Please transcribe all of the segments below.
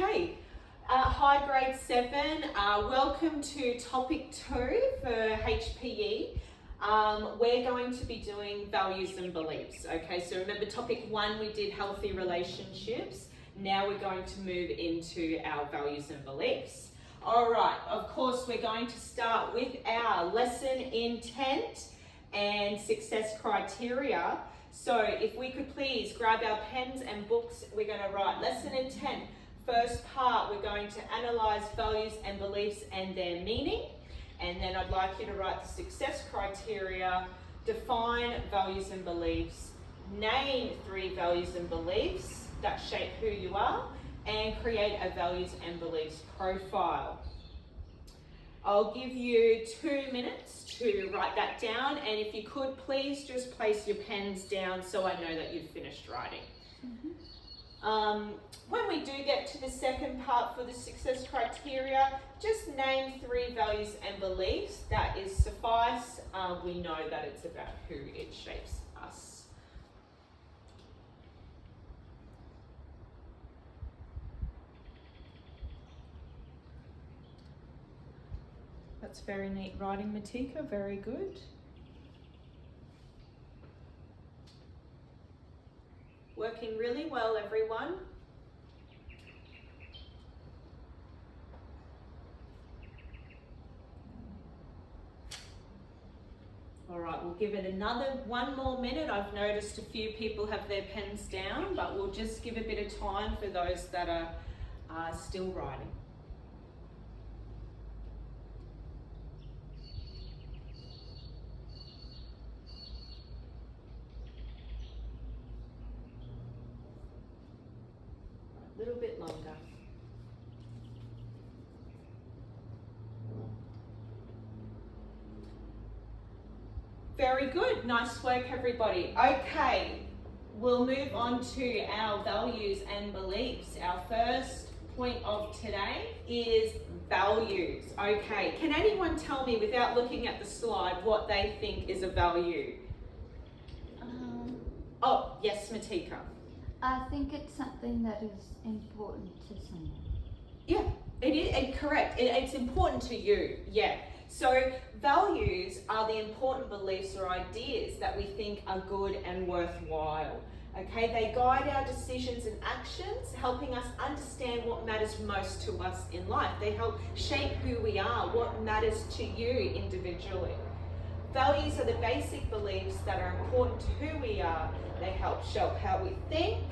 Okay, hi grade 7, welcome to topic 2 for HPE. We're going to be doing values and beliefs. Okay, so remember topic 1 we did healthy relationships. Now we're going to move into our values and beliefs. Alright, of course we're going to start with our lesson intent and success criteria. So if we could please grab our pens and books, we're going to write lesson intent. First part, we're going to analyze values and beliefs and their meaning. And then I'd like you to write the success criteria, define values and beliefs, name 3 values and beliefs that shape who you are, and create a values and beliefs profile. I'll give you 2 minutes to write that down, and if you could please just place your pens down so I know that you've finished writing. When we do get to the second part for the success criteria, just name 3 values and beliefs. That is suffice. We know that it's about who it shapes us. That's very neat writing, Matika. Very good. Working really well, everyone. All right, we'll give it one more minute. I've noticed a few people have their pens down, but we'll just give a bit of time for those that are still writing. A little bit longer. Very good, nice work everybody. Okay, we'll move on to our values and beliefs. Our first point of today is values. Okay, can anyone tell me without looking at the slide what they think is a value? Oh, yes, Matika. I think it's something that is important to someone. Yeah, it is correct. It's important to you, yeah. So values are the important beliefs or ideas that we think are good and worthwhile. Okay, they guide our decisions and actions, helping us understand what matters most to us in life. They help shape who we are, what matters to you individually. Values are the basic beliefs that are important to who we are. They help shape how we think,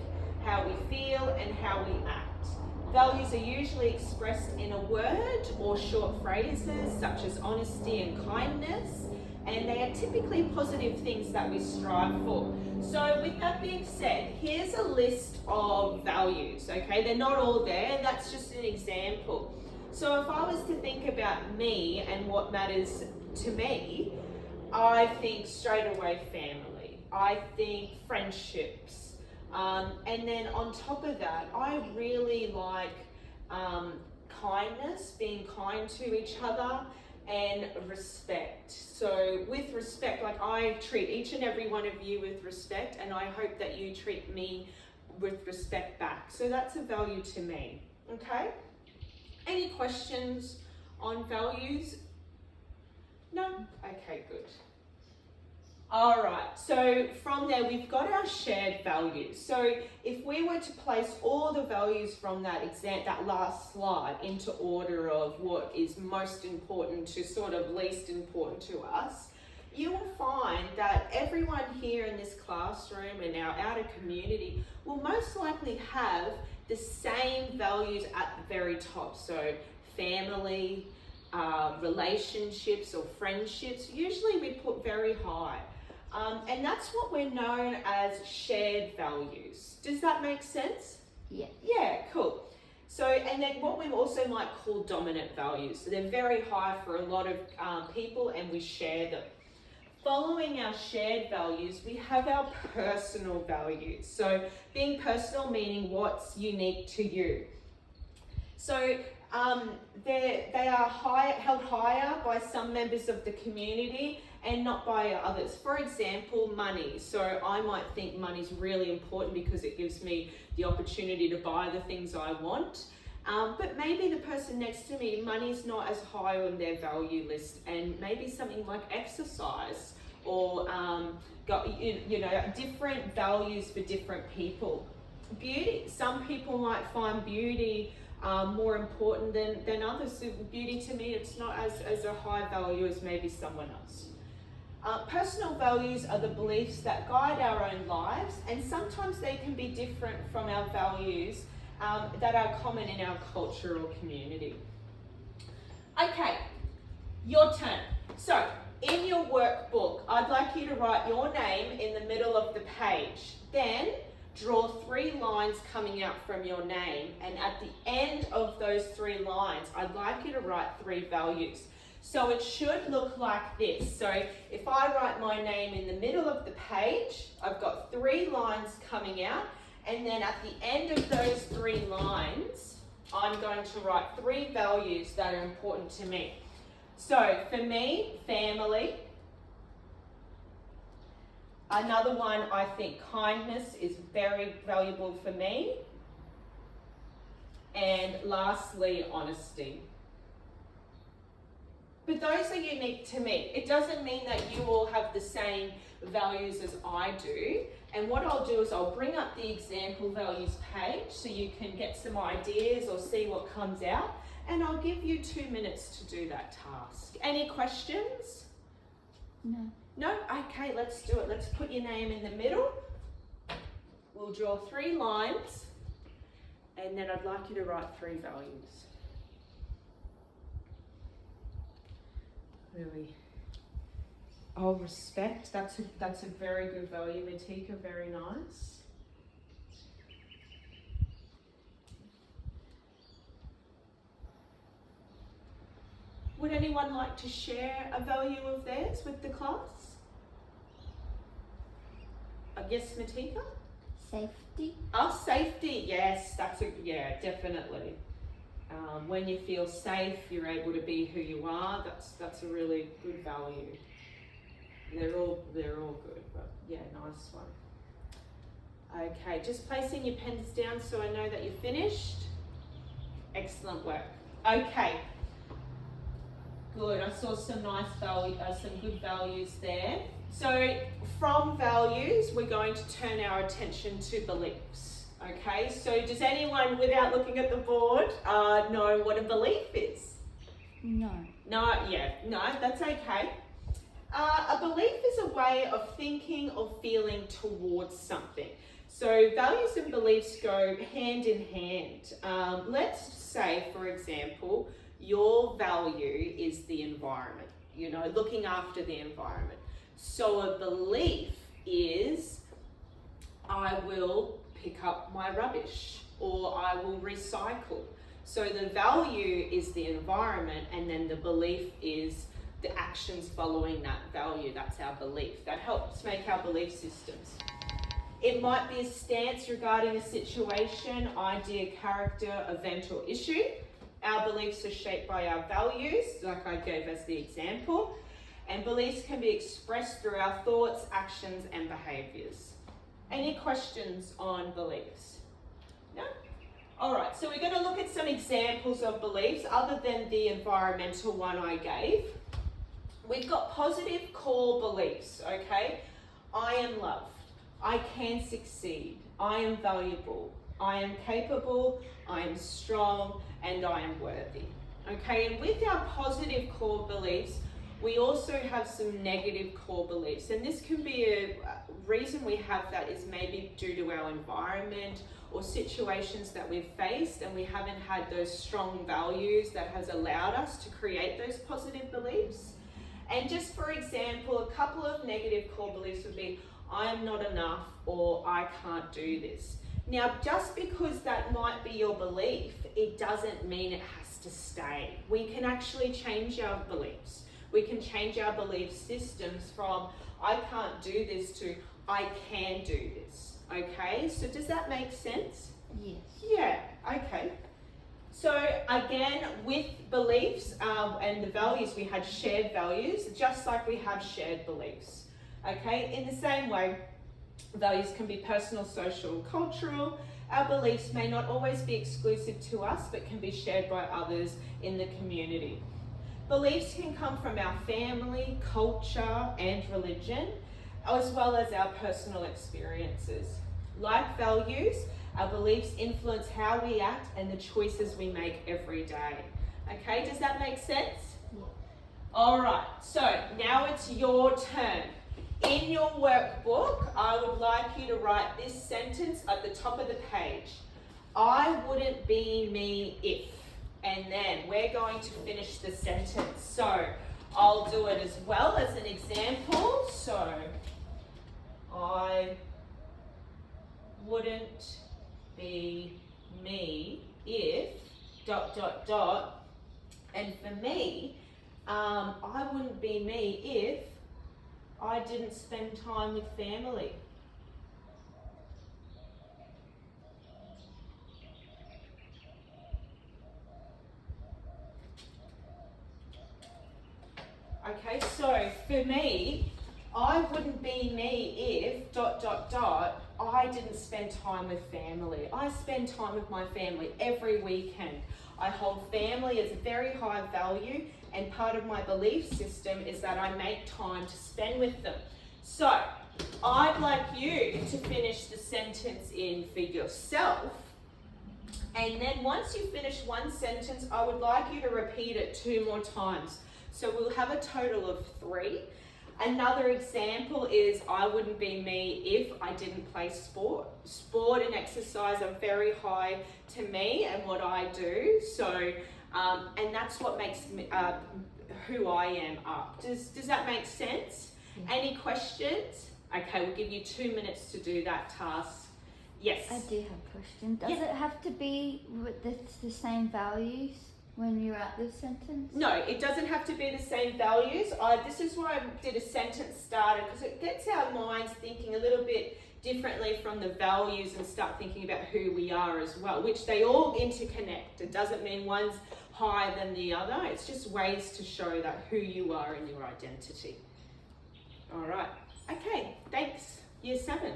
how we feel, and how we act. Values are usually expressed in a word or short phrases such as honesty and kindness, and they are typically positive things that we strive for. So with that being said, here's a list of values, okay? They're not all there, that's just an example. So if I was to think about me and what matters to me, I think straight away family. I think friendships. And then on top of that, I really like kindness, being kind to each other, and respect. So with respect, like I treat each and every one of you with respect, and I hope that you treat me with respect back. So that's a value to me, okay? Any questions on values? No? Okay, good. All right, so from there we've got our shared values. So if we were to place all the values from that last slide into order of what is most important to sort of least important to us, you will find that everyone here in this classroom and our outer community will most likely have the same values at the very top. So family, relationships or friendships, usually we put very high. And that's what we're known as shared values. Does that make sense? Yeah. Yeah, cool. So, and then what we also might call dominant values. So they're very high for a lot of people and we share them. Following our shared values, we have our personal values. So being personal meaning what's unique to you. So they are held higher by some members of the community and not by others. For example, money. So I might think money's really important because it gives me the opportunity to buy the things I want. But maybe the person next to me, money's not as high on their value list, and maybe something like exercise or different values for different people. Beauty, some people might find beauty more important than others. Beauty to me, it's not as a high value as maybe someone else. Personal values are the beliefs that guide our own lives, and sometimes they can be different from our values that are common in our culture or community. Okay, your turn. So, in your workbook, I'd like you to write your name in the middle of the page. Then, draw 3 lines coming out from your name, and at the end of those 3 lines, I'd like you to write 3 values. So it should look like this. So if I write my name in the middle of the page, I've got 3 lines coming out, and then at the end of those 3 lines, I'm going to write 3 values that are important to me. So for me, family. Another one, I think kindness is very valuable for me. And lastly, honesty. But those are unique to me. It doesn't mean that you all have the same values as I do. And what I'll do is I'll bring up the example values page so you can get some ideas or see what comes out. And I'll give you 2 minutes to do that task. Any questions? No. No? Okay, let's do it. Let's put your name in the middle. We'll draw 3 lines. And then I'd like you to write 3 values. Really. Oh, respect. That's a very good value, Matika. Very nice. Would anyone like to share a value of theirs with the class? I guess Matika? Safety. Oh, safety. Yes, definitely. When you feel safe, you're able to be who you are. That's a really good value. They're all good, but yeah, nice one. Okay, just placing your pens down so I know that you're finished. Excellent work. Okay. Good. I saw some nice some good values there. So from values, we're going to turn our attention to beliefs. Okay, so does anyone, without looking at the board, know what a belief is? No. No, that's okay. A belief is a way of thinking or feeling towards something. So values and beliefs go hand in hand. Let's say, for example, your value is the environment, looking after the environment. So a belief is, I will pick up my rubbish, or I will recycle. So the value is the environment, and then the belief is the actions following that value. That's our belief. That helps make our belief systems. It might be a stance regarding a situation, idea, character, event, or issue. Our beliefs are shaped by our values, like I gave as the example, and beliefs can be expressed through our thoughts, actions, and behaviours. Any questions on beliefs? No? All right, so we're going to look at some examples of beliefs other than the environmental one I gave. We've got positive core beliefs, okay? I am loved. I can succeed. I am valuable. I am capable. I am strong. And I am worthy. Okay, and with our positive core beliefs, we also have some negative core beliefs. And this can be a reason we have that is maybe due to our environment or situations that we've faced, and we haven't had those strong values that has allowed us to create those positive beliefs. And just for example, a couple of negative core beliefs would be, I am not enough, or I can't do this. Now, just because that might be your belief, it doesn't mean it has to stay. We can actually change our beliefs. We can change our belief systems from, I can't do this, to, I can do this. Okay, so does that make sense? Yes. Yeah, okay. So again, with beliefs and the values, we had shared values, just like we have shared beliefs. Okay, in the same way, values can be personal, social, cultural, Our beliefs may not always be exclusive to us, but can be shared by others in the community. Beliefs can come from our family, culture, and religion, as well as our personal experiences. Like values, our beliefs influence how we act and the choices we make every day. Okay, does that make sense? Yeah. All right, so now it's your turn. In your workbook, I would like you to write this sentence at the top of the page. I wouldn't be me if. And then we're going to finish the sentence. So I'll do it as well as an example. So I wouldn't be me if ... And for me, I wouldn't be me if I didn't spend time with family. Okay, so for me, I wouldn't be me if ... I didn't spend time with family. I spend time with my family every weekend. I hold family as a very high value, and part of my belief system is that I make time to spend with them. So I'd like you to finish the sentence in for yourself. And then once you finish one sentence, I would like you to repeat it 2 more times. So we'll have a total of 3. Another example is I wouldn't be me if I didn't play sport. Sport and exercise are very high to me and what I do. So, and that's what makes me, who I am up. Does that make sense? Yeah. Any questions? Okay, we'll give you 2 minutes to do that task. Yes. I do have a question. Does Yeah. it have to be with the same values when you write this sentence? No, it doesn't have to be the same values. This is why I did a sentence starter, because it gets our minds thinking a little bit differently from the values and start thinking about who we are as well, which they all interconnect. It doesn't mean one's higher than the other. It's just ways to show that who you are and your identity. All right. Okay, thanks. Year 7.